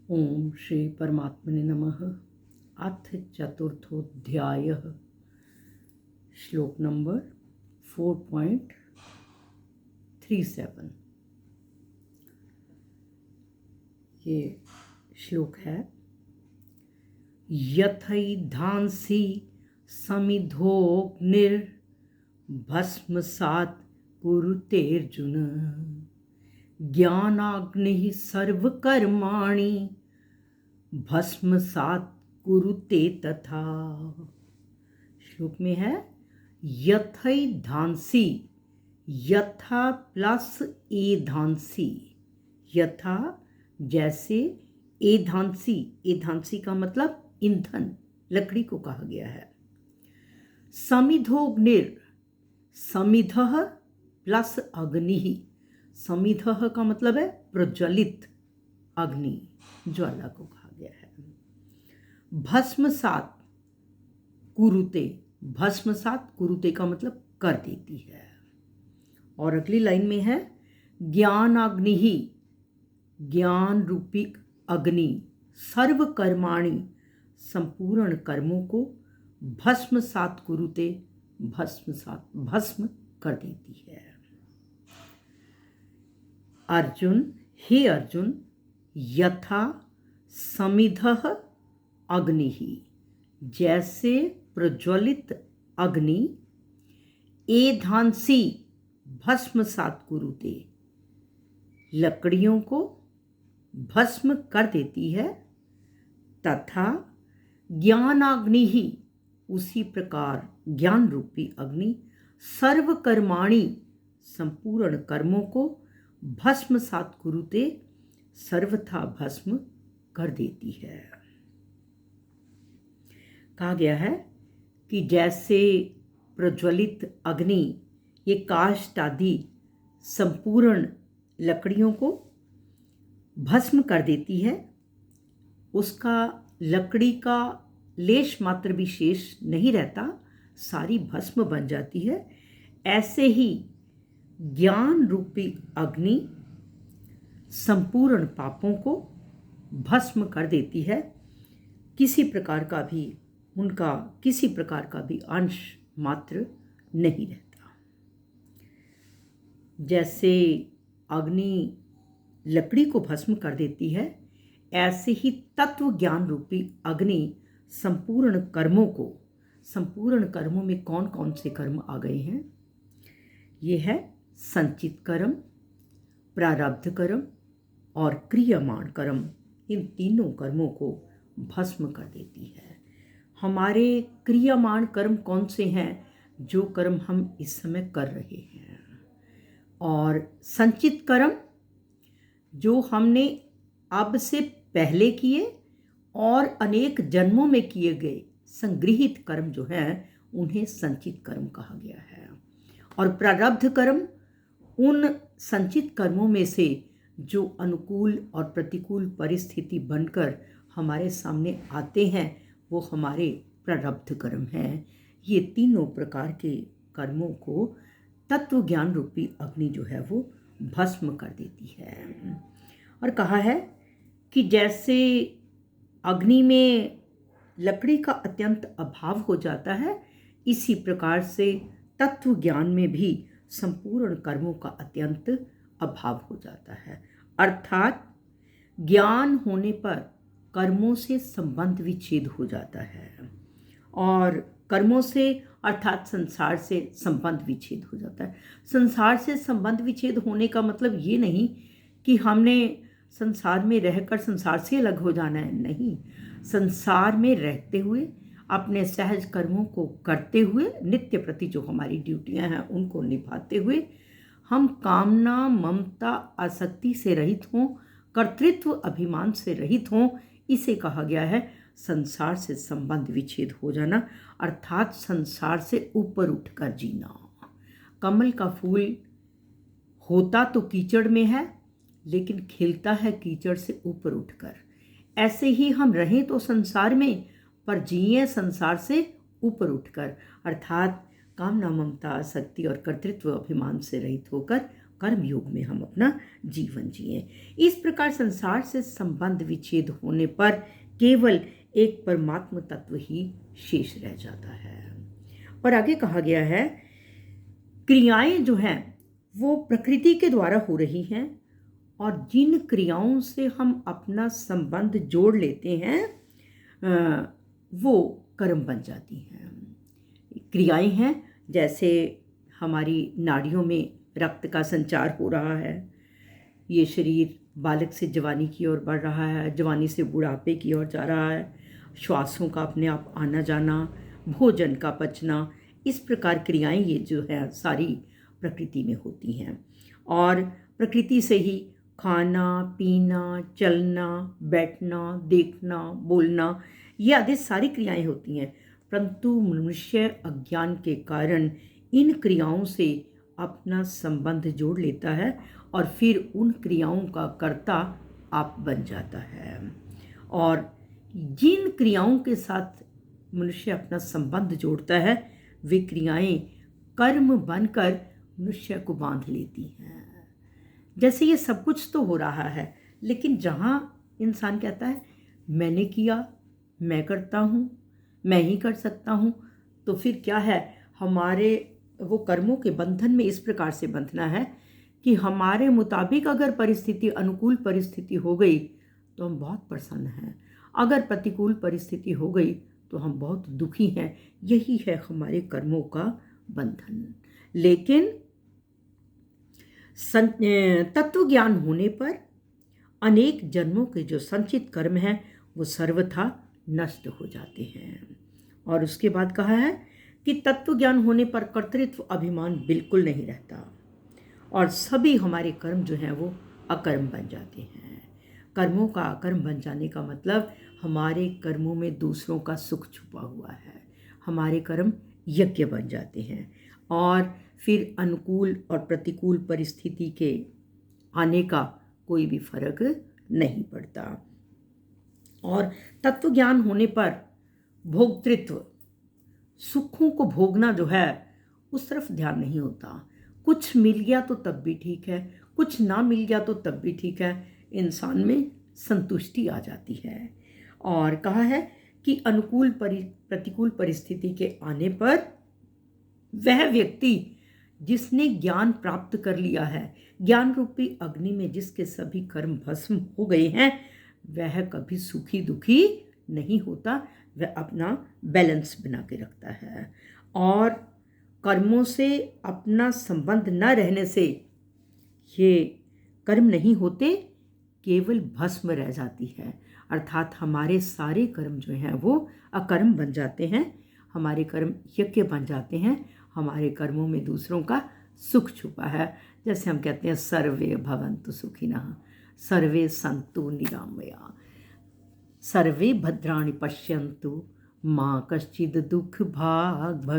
ओम श्री परमात्मने नमः। अथ चतुर्थोऽध्यायः। श्लोक नंबर 4.37। ये श्लोक है, यथैधांसि समिधोऽग्निर्भस्मसात् कुरुतेऽर्जुन, ज्ञानाग्निः सर्वकर्माणि भस्मसात् कुरुते तथा। श्लोक में है यथैधांसि, यथा प्लस एधांसि, यथा जैसे, एधांसि, एधांसि का मतलब ईंधन, लकड़ी को कहा गया है। समिधोऽग्निर्, समिधः प्लस अग्निः, समिधः का मतलब है प्रज्वलित अग्नि, ज्वाला को कहा गया है। भस्मसात् कुरुते, भस्मसात् कुरुते का मतलब कर देती है। और अगली लाइन में है ज्ञानाग्नि ही, ज्ञान रूपी अग्नि, सर्व कर्माणि, संपूर्ण कर्मों को भस्मसात् कुरुते, भस्मसात्, भस्म कर देती है। अर्जुन, हे अर्जुन, यथा समिधः अग्निः, जैसे प्रज्वलित अग्नि, एधांसि भस्मसात् कुरुते, लकड़ियों को भस्म कर देती है, तथा ज्ञानाग्नि ही, उसी प्रकार ज्ञान रूपी अग्नि, सर्व कर्माणि, संपूर्ण कर्मों को भस्मसात् कुरुते, सर्वथा भस्म कर देती है। कहा गया है कि जैसे प्रज्वलित अग्नि ये काष्ठ आदि संपूर्ण लकड़ियों को भस्म कर देती है, उसका लकड़ी का लेश मात्र भी शेष नहीं रहता, सारी भस्म बन जाती है। ऐसे ही ज्ञान रूपी अग्नि संपूर्ण पापों को भस्म कर देती है, किसी प्रकार का भी उनका किसी प्रकार का भी अंश मात्र नहीं रहता। जैसे अग्नि लकड़ी को भस्म कर देती है, ऐसे ही तत्व ज्ञान रूपी अग्नि संपूर्ण कर्मों को, संपूर्ण कर्मों में कौन कौन से कर्म आ गए हैं, ये है संचित कर्म, प्रारब्ध कर्म और क्रियमाण कर्म, इन तीनों कर्मों को भस्म कर देती है। हमारे क्रियमाण कर्म कौन से हैं, जो कर्म हम इस समय कर रहे हैं, और संचित कर्म जो हमने अब से पहले किए और अनेक जन्मों में किए गए संगृहित कर्म जो हैं, उन्हें संचित कर्म कहा गया है। और प्रारब्ध कर्म उन संचित कर्मों में से जो अनुकूल और प्रतिकूल परिस्थिति बनकर हमारे सामने आते हैं, वो हमारे प्रारब्ध कर्म हैं। ये तीनों प्रकार के कर्मों को तत्व ज्ञान रूपी अग्नि जो है वो भस्म कर देती है। और कहा है कि जैसे अग्नि में लकड़ी का अत्यंत अभाव हो जाता है, इसी प्रकार से तत्व ज्ञान में भी संपूर्ण कर्मों का अत्यंत अभाव हो जाता है। अर्थात ज्ञान होने पर कर्मों से संबंध विच्छेद हो जाता है, और कर्मों से अर्थात संसार से संबंध विच्छेद हो जाता है। संसार से संबंध विच्छेद होने का मतलब ये नहीं कि हमने संसार में रहकर संसार से अलग हो जाना है, नहीं। संसार में रहते हुए अपने सहज कर्मों को करते हुए, नित्य प्रति जो हमारी ड्यूटियां हैं उनको निभाते हुए, हम कामना, ममता, आसक्ति से रहित हों, कर्तृत्व अभिमान से रहित हों, इसे कहा गया है संसार से संबंध विच्छेद हो जाना, अर्थात संसार से ऊपर उठकर जीना। कमल का फूल होता तो कीचड़ में है, लेकिन खिलता है कीचड़ से ऊपर उठकर। ऐसे ही हम रहें तो संसार में, पर जिए संसार से ऊपर उठकर, अर्थात कामना, ममता, आसक्ति और कर्तृत्व अभिमान से रहित होकर कर्म योग में हम अपना जीवन जिए। इस प्रकार संसार से संबंध विच्छेद होने पर केवल एक परमात्म तत्व ही शेष रह जाता है। और आगे कहा गया है, क्रियाएं जो हैं वो प्रकृति के द्वारा हो रही हैं, और जिन क्रियाओं से हम अपना संबंध जोड़ लेते हैं वो कर्म बन जाती हैं। क्रियाएं हैं जैसे हमारी नाड़ियों में रक्त का संचार हो रहा है, ये शरीर बालक से जवानी की ओर बढ़ रहा है, जवानी से बुढ़ापे की ओर जा रहा है, श्वासों का अपने आप आना जाना, भोजन का पचना, इस प्रकार क्रियाएं ये जो है सारी प्रकृति में होती हैं। और प्रकृति से ही खाना पीना, चलना बैठना, देखना बोलना, ये आदि सारी क्रियाएं होती हैं। परंतु मनुष्य अज्ञान के कारण इन क्रियाओं से अपना संबंध जोड़ लेता है और फिर उन क्रियाओं का कर्ता आप बन जाता है। और जिन क्रियाओं के साथ मनुष्य अपना संबंध जोड़ता है वे क्रियाएं कर्म बनकर मनुष्य को बांध लेती हैं। जैसे ये सब कुछ तो हो रहा है, लेकिन जहाँ इंसान कहता है मैंने किया, मैं करता हूँ, मैं ही कर सकता हूँ, तो फिर क्या है, हमारे वो कर्मों के बंधन में इस प्रकार से बंधना है कि हमारे मुताबिक अगर परिस्थिति अनुकूल परिस्थिति हो गई तो हम बहुत प्रसन्न हैं, अगर प्रतिकूल परिस्थिति हो गई तो हम बहुत दुखी हैं। यही है हमारे कर्मों का बंधन। लेकिन तत्व ज्ञान होने पर अनेक जन्मों के जो संचित कर्म हैं वो सर्वथा नष्ट हो जाते हैं। और उसके बाद कहा है कि तत्व ज्ञान होने पर कर्तृत्व अभिमान बिल्कुल नहीं रहता और सभी हमारे कर्म जो हैं वो अकर्म बन जाते हैं। कर्मों का अकर्म बन जाने का मतलब हमारे कर्मों में दूसरों का सुख छुपा हुआ है। हमारे कर्म यज्ञ बन जाते हैं और फिर अनुकूल और प्रतिकूल परिस्थिति के आने का कोई भी फर्क नहीं पड़ता। और तत्व ज्ञान होने पर भोक्तृत्व, सुखों को भोगना जो है उस तरफ ध्यान नहीं होता। कुछ मिल गया तो तब भी ठीक है, कुछ ना मिल गया तो तब भी ठीक है, इंसान में संतुष्टि आ जाती है। और कहा है कि अनुकूल प्रतिकूल परिस्थिति के आने पर वह व्यक्ति जिसने ज्ञान प्राप्त कर लिया है, ज्ञान रूपी अग्नि में जिसके सभी कर्म भस्म हो गए हैं, वह कभी सुखी दुखी नहीं होता, वह अपना बैलेंस बना के रखता है। और कर्मों से अपना संबंध न रहने से ये कर्म नहीं होते, केवल भस्म रह जाती है। अर्थात हमारे सारे कर्म जो हैं वो अकर्म बन जाते हैं, हमारे कर्म यज्ञ बन जाते हैं। हमारे कर्मों में दूसरों का सुख छुपा है। जैसे हम कहते हैं सर्वे भवन्तु सुखिनः, सर्वे सन्तु निरामया, सर्वे भद्राणि पश्यन्तु, माँ कश्चित् दुःख भाग् भवेत्।